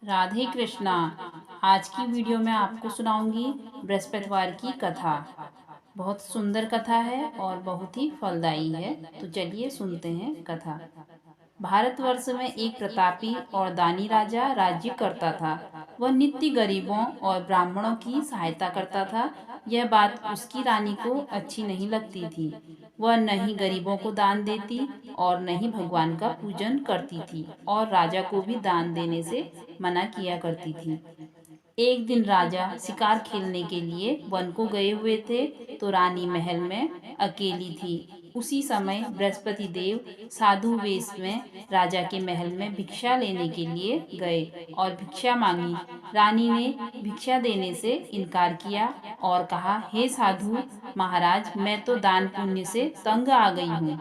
राधे कृष्णा। आज की वीडियो में आपको सुनाऊंगी बृहस्पतिवार की कथा। बहुत सुंदर कथा है और बहुत ही फलदायी है। तो चलिए सुनते हैं कथा। भारतवर्ष में एक प्रतापी और दानी राजा राज्य करता था। वह नित्य गरीबों और ब्राह्मणों की सहायता करता था। यह बात उसकी रानी को अच्छी नहीं लगती थी। वह न ही गरीबों को दान देती और न ही भगवान का पूजन करती थी और राजा को भी दान देने से मना किया करती थी। एक दिन राजा शिकार खेलने के लिए वन को गए हुए थे, तो रानी महल में अकेली थी। उसी समय बृहस्पति देव साधु वेश में राजा के महल में भिक्षा लेने के लिए गए और भिक्षा मांगी। रानी ने भिक्षा देने से इनकार किया और कहा, हे साधु महाराज, मैं तो दान पुण्य से तंग आ गई हूँ।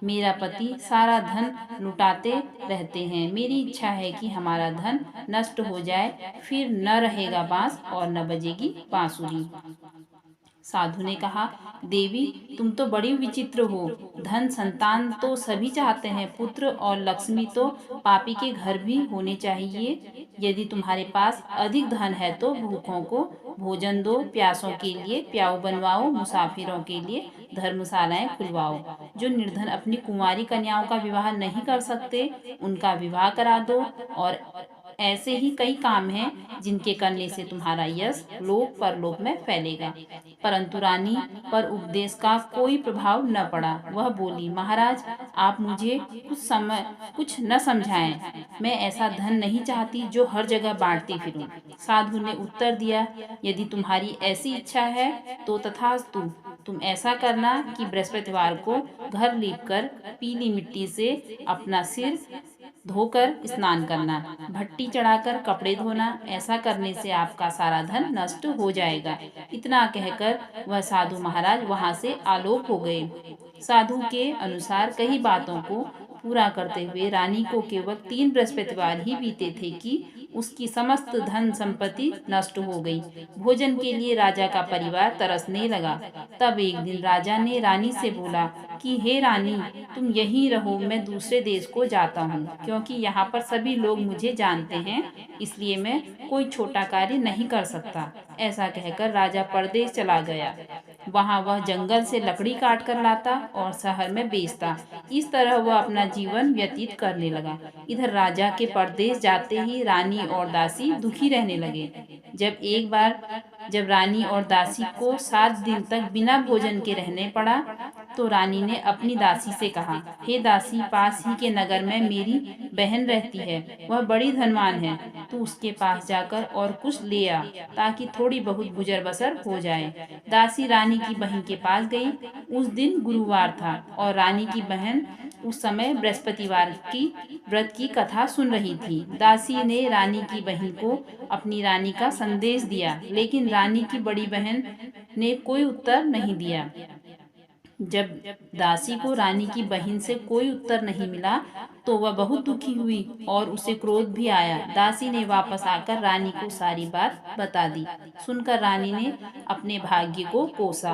मेरा पति सारा धन लुटाते रहते हैं। मेरी इच्छा है कि हमारा धन नष्ट हो जाए, फिर न रहेगा बांस और न बजेगी बांसुरी। साधु ने कहा, देवी तुम तो बड़ी विचित्र हो। धन संतान तो सभी चाहते हैं, पुत्र और लक्ष्मी तो पापी के घर भी होने चाहिए। यदि तुम्हारे पास अधिक धन है तो भूखों को भोजन दो, प्यासों के लिए प्याऊ बनवाओ, मुसाफिरों के लिए धर्मशालाएं खुलवाओ। जो निर्धन अपनी कुंवारी कन्याओं का विवाह नहीं कर सकते, उनका विवाह करा दो। और ऐसे ही कई काम हैं जिनके करने से तुम्हारा यश लोक परलोक में फैलेगा। परंतु रानी पर उपदेश का कोई प्रभाव न पड़ा। वह बोली, महाराज आप मुझे कुछ न समझाएं। मैं ऐसा धन नहीं चाहती जो हर जगह बांटती फिरूं। साधु ने उत्तर दिया, यदि तुम्हारी ऐसी इच्छा है तो तथास्तु। तुम ऐसा करना कि बृहस्पतिवार को घर लीपकर पीली मिट्टी से अपना सिर धोकर स्नान करना, भट्टी चढ़ाकर कपड़े धोना। ऐसा करने से आपका सारा धन नष्ट हो जाएगा। इतना कहकर वह साधु महाराज वहां से आलोक हो गए। साधु के अनुसार कई बातों को पूरा करते हुए रानी को केवल 3 बृहस्पतिवार ही बीते थे कि उसकी समस्त धन संपत्ति नष्ट हो गई। भोजन के लिए राजा का परिवार तरसने लगा। तब एक दिन राजा ने रानी से बोला कि हे रानी, तुम यहीं रहो, मैं दूसरे देश को जाता हूँ, क्योंकि यहाँ पर सभी लोग मुझे जानते हैं, इसलिए मैं कोई छोटा कार्य नहीं कर सकता। ऐसा कहकर राजा परदेश चला गया। वहाँ वह जंगल से लकड़ी काट कर लाता और शहर में बेचता। इस तरह वह अपना जीवन व्यतीत करने लगा। इधर राजा के परदेश जाते ही रानी और दासी दुखी रहने लगे। जब रानी और दासी को 7 दिन तक बिना भोजन के रहने पड़ा, तो रानी ने अपनी दासी से कहा, हे दासी, पास ही के नगर में मेरी बहन रहती है, वह बड़ी धनवान है। तू उसके पास जाकर और कुछ ले आ, ताकि थोड़ी बहुत गुजर बसर हो जाए। दासी रानी की बहन के पास गई। उस दिन गुरुवार था और रानी की बहन उस समय बृहस्पतिवार की व्रत की कथा सुन रही थी। दासी ने रानी की बहन को अपनी रानी का संदेश दिया, लेकिन रानी की बड़ी बहन ने कोई उत्तर नहीं दिया। जब दासी को रानी की बहन से कोई उत्तर नहीं मिला, तो वह बहुत दुखी हुई और उसे क्रोध भी आया। दासी ने वापस आकर रानी को सारी बात बता दी। सुनकर रानी ने अपने भाग्य को कोसा।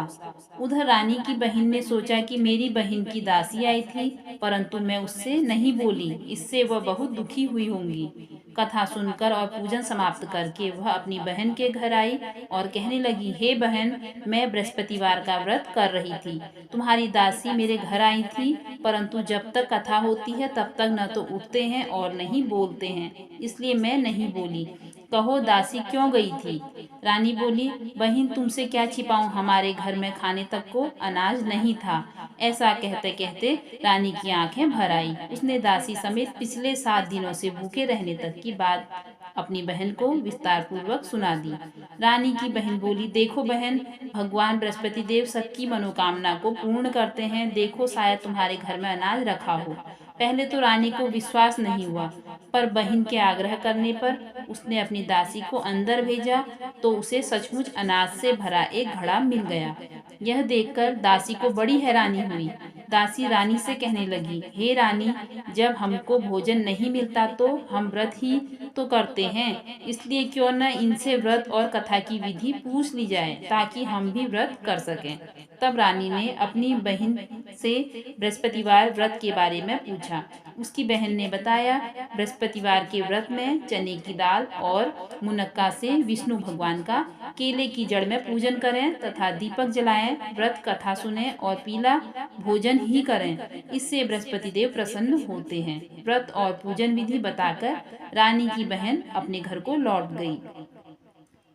उधर रानी की बहन ने सोचा कि मेरी बहन की दासी आई थी, परंतु मैं उससे नहीं बोली, इससे वह बहुत दुखी हुई होंगी। कथा सुनकर और पूजन समाप्त करके वह अपनी बहन के घर आई और कहने लगी, हे बहन, मैं बृहस्पतिवार का व्रत कर रही थी। तुम्हारी दासी मेरे घर आई थी, परंतु जब तक कथा होती है तब तक न तो उठते हैं और नहीं बोलते हैं, इसलिए मैं नहीं बोली। कहो दासी क्यों गई थी? रानी बोली, बहन तुमसे क्या छिपाऊं, हमारे घर में खाने तक को अनाज नहीं था। ऐसा कहते कहते रानी की आंखें भर आई। उसने दासी समेत पिछले 7 दिनों से भूखे रहने तक की बात अपनी बहन को विस्तार पूर्वक सुना दी। रानी की बहन बोली, देखो बहन, भगवान बृहस्पति देव सबकी मनोकामना को पूर्ण करते हैं। देखो शायद तुम्हारे घर में अनाज रखा हो। पहले तो रानी को विश्वास नहीं हुआ, पर बहन के आग्रह करने पर उसने अपनी दासी को अंदर भेजा, तो उसे सचमुच अनाज से भरा एक घड़ा मिल गया। यह देखकर दासी को बड़ी हैरानी हुई। दासी रानी से कहने लगी, हे रानी, जब हमको भोजन नहीं मिलता तो हम व्रत ही तो करते हैं, इसलिए क्यों न इनसे व्रत और कथा की विधि पूछ ली जाए, ताकि हम भी व्रत कर सकें। तब रानी ने अपनी बहन से बृहस्पतिवार व्रत के बारे में पूछा। उसकी बहन ने बताया, बृहस्पतिवार के व्रत में चने की दाल और मुनक्का से विष्णु भगवान का केले की जड़ में पूजन करें तथा दीपक जलाएं, व्रत कथा सुनें और पीला भोजन ही करें। इससे बृहस्पति देव प्रसन्न होते हैं। व्रत और पूजन विधि बताकर रानी की बहन अपने घर को लौट गई।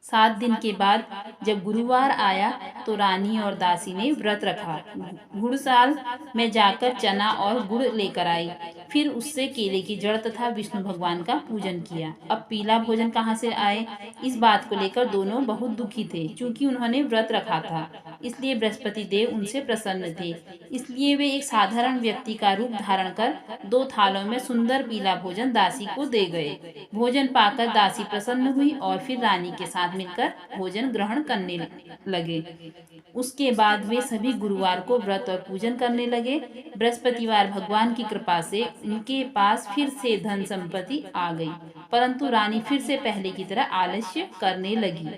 7 दिन के बाद जब गुरुवार आया तो रानी और दासी ने व्रत रखा। गुड़साल में जाकर चना और गुड़ लेकर आई। फिर उससे केले की जड़ तथा विष्णु भगवान का पूजन किया। अब पीला भोजन कहाँ से आए, इस बात को लेकर दोनों बहुत दुखी थे। क्योंकि उन्होंने व्रत रखा था, इसलिए बृहस्पति देव उनसे प्रसन्न थे। इसलिए वे एक साधारण व्यक्ति का रूप धारण कर 2 थालों में सुंदर पीला भोजन दासी को दे गए। भोजन पाकर दासी प्रसन्न हुई और फिर रानी के साथ मिलकर भोजन ग्रहण करने लगे। उसके बाद वे सभी गुरुवार को व्रत और पूजन करने लगे। बृहस्पतिवार भगवान की कृपा से उनके पास फिर से धन संपत्ति आ गई, परंतु रानी फिर से पहले की तरह आलस्य करने लगी।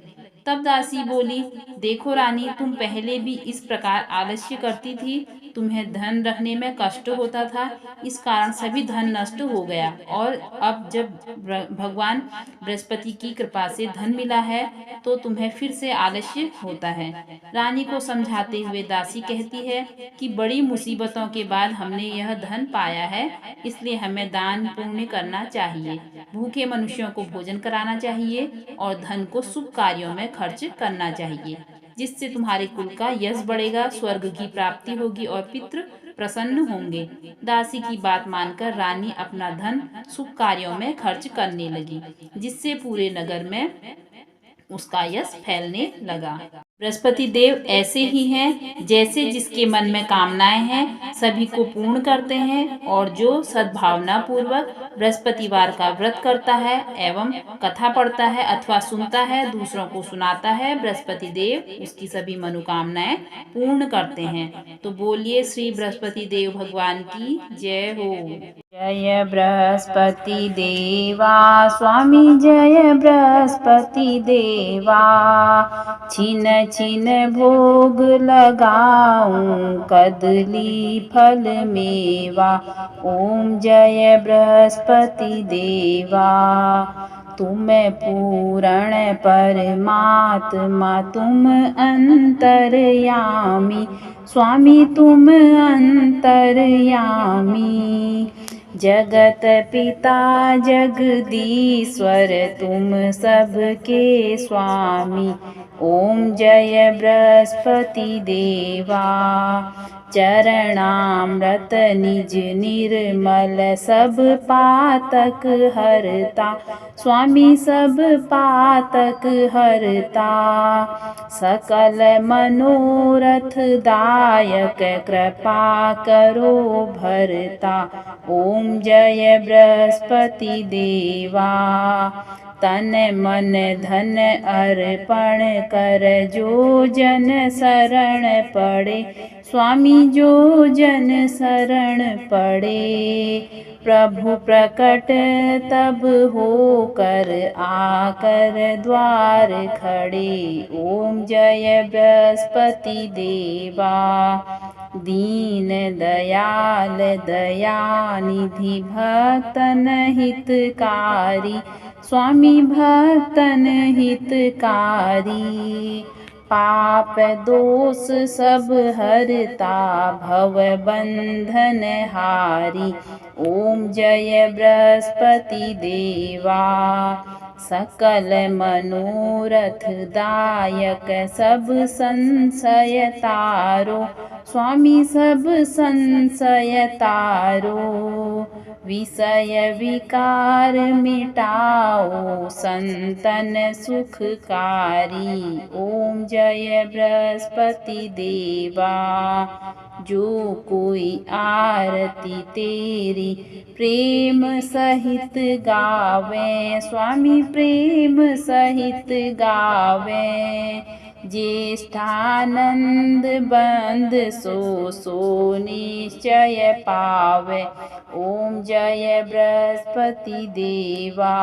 तब दासी बोली, देखो रानी, तुम पहले भी इस प्रकार आलस्य करती थी। तुम्हें धन रखने में कष्ट होता था, इस कारण सभी धन नष्ट हो गया, और अब जब भगवान बृहस्पति की कृपा से धन मिला है तो तुम्हें फिर से आलस्य होता है। रानी को समझाते हुए दासी कहती है कि बड़ी मुसीबतों के बाद हमने यह धन पाया है, इसलिए हमें दान पुण्य करना चाहिए, भूखे मनुष्यों को भोजन कराना चाहिए और धन को शुभ कार्यों में खर्च करना चाहिए, जिससे तुम्हारे कुल का यश बढ़ेगा, स्वर्ग की प्राप्ति होगी और पितृ प्रसन्न होंगे। दासी की बात मानकर रानी अपना धन शुभ कार्यों में खर्च करने लगी, जिससे पूरे नगर में उसका यश फैलने लगा। बृहस्पति देव ऐसे ही हैं, जैसे जिसके मन में कामनाएं हैं सभी को पूर्ण करते हैं, और जो सद्भावना पूर्वक बृहस्पतिवार का व्रत करता है एवं कथा पढ़ता है अथवा सुनता है, दूसरों को सुनाता है, बृहस्पति देव उसकी सभी मनोकामनाएं पूर्ण करते हैं। तो बोलिए श्री बृहस्पति देव भगवान की जय हो। जय बृहस्पति देवा स्वामी, जय बृहस्पति देवा। छिन छिन भोग लगाऊं कदली फल मेवा। ओम जय बृहस्पति देवा। तुम पूर्ण परमात्मा, तुम अंतर्यामी, स्वामी तुम अंतर्यामी। जगत पिता जगदीश्वर, तुम सबके स्वामी। ओम जय बृहस्पति देवा। चरणामृत निज निर्मल, सब पातक हरता, स्वामी सब पातक हरता। सकल मनोरथ दायक, कृपा करो भरता। ओम जय बृहस्पति देवा। तन मन धन अर्पण कर, जो जन शरण पड़े, स्वामी जो जन शरण पड़े। प्रभु प्रकट तब होकर, आकर द्वार खड़े। ओम जय बृहस्पति देवा। दीन दयाल दयानिधि, भक्तन हितकारी, स्वामी भक्तन हितकारी। पाप दोष सब हरता, भव बंधन हारी। ओम जय बृहस्पति देवा। सकल मनोरथ दायक, सब संशय तारो, स्वामी सब संशय तारो। विषय विकार मिटाओ, संतन सुखकारी। ओम जय बृहस्पति देवा। जो कोई आरती तेरी प्रेम सहित गावे, स्वामी प्रेम सहित गावे। ज्येष्ठानंद बंद सो निश्चय पावे। ओम जय बृहस्पति देवा।